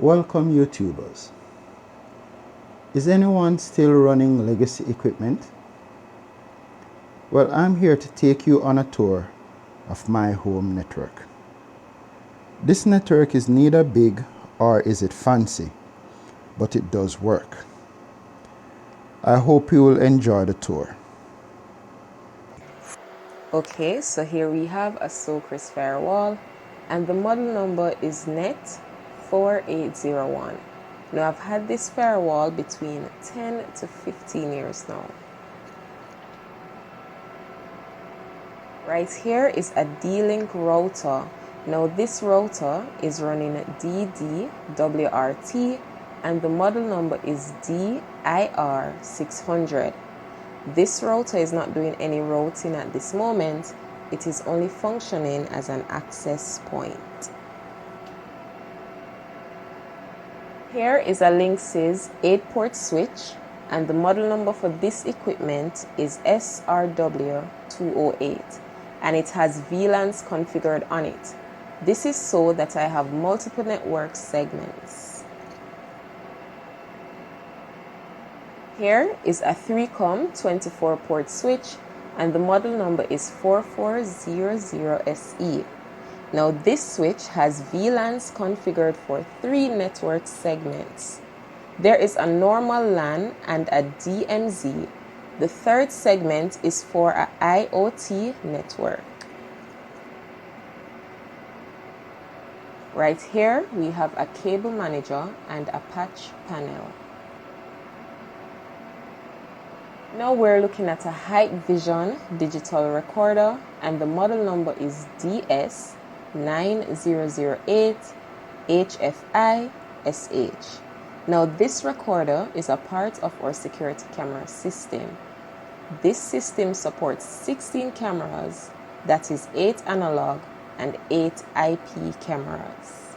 Welcome YouTubers. Is anyone still running legacy equipment? Well, I'm here to take you on a tour of my home network. This network is neither big or is it fancy, but it does work. I hope you will enjoy the tour. Okay, so here we have a Socris firewall and the model number is NET 4801. Now I've had this firewall between 10 to 15 years now. Right here is a D-Link router. Now this router is running DDWRT and the model number is DIR600. This router is not doing any routing at this moment. It is only functioning as an access point. Here is a Linksys 8-port switch and the model number for this equipment is SRW208 and it has VLANs configured on it. This is so that I have multiple network segments. Here is a 3COM 24-port switch and the model number is 4400SE. Now this switch has VLANs configured for 3 network segments. There is a normal LAN and a DMZ. The third segment is for an IoT network. Right here we have a cable manager and a patch panel. Now we're looking at a Hikvision digital recorder and the model number is DS9008 HFI-SH. Now this recorder is a part of our security camera system. This system supports 16 cameras, that is 8 analog and 8 IP cameras.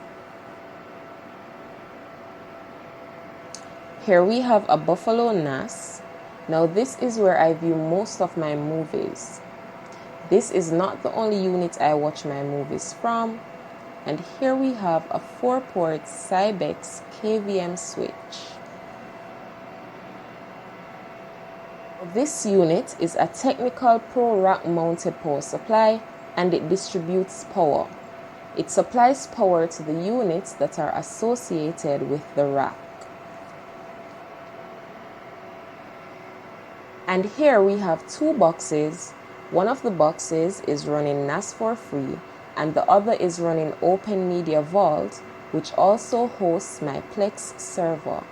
Here we have a Buffalo NAS. Now this is where I view most of my movies. This is not the only unit I watch my movies from. And here we have a 4-port Cybex KVM switch. This unit is a Technical Pro rack mounted power supply and it distributes power. It supplies power to the units that are associated with the rack. And here we have 2 boxes. One of the boxes is running NAS for free and the other is running Open Media Vault, which also hosts my Plex server.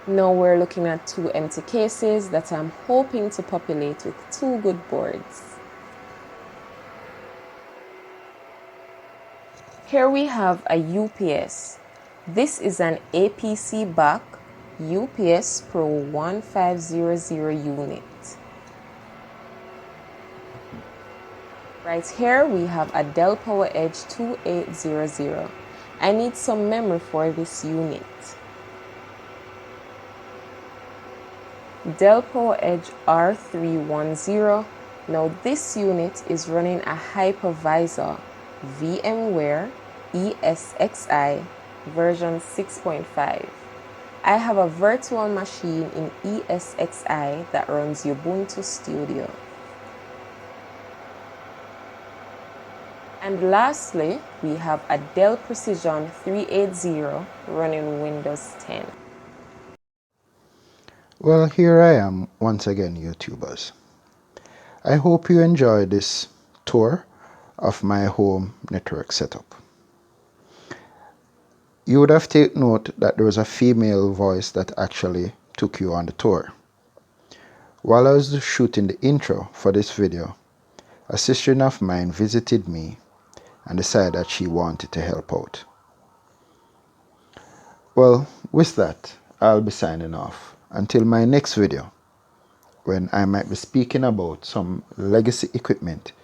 Now we're looking at 2 empty cases that I'm hoping to populate with 2 good boards. Here we have a UPS. This is an APC back UPS Pro 1500 unit. Right here we have a Dell PowerEdge 2800. I need some memory for this unit. Dell PowerEdge R310. Now this unit is running a hypervisor VMware ESXi version 6.5. I have a virtual machine in ESXi that runs Ubuntu Studio. And lastly, we have a Dell Precision 380 running Windows 10. Well, here I am once again, YouTubers. I hope you enjoyed this tour of my home network setup. You would have taken note that there was a female voice that actually took you on the tour. While I was shooting the intro for this video, a sister of mine visited me and decided that she wanted to help out. Well, with that, I'll be signing off until my next video, when I might be speaking about some legacy equipment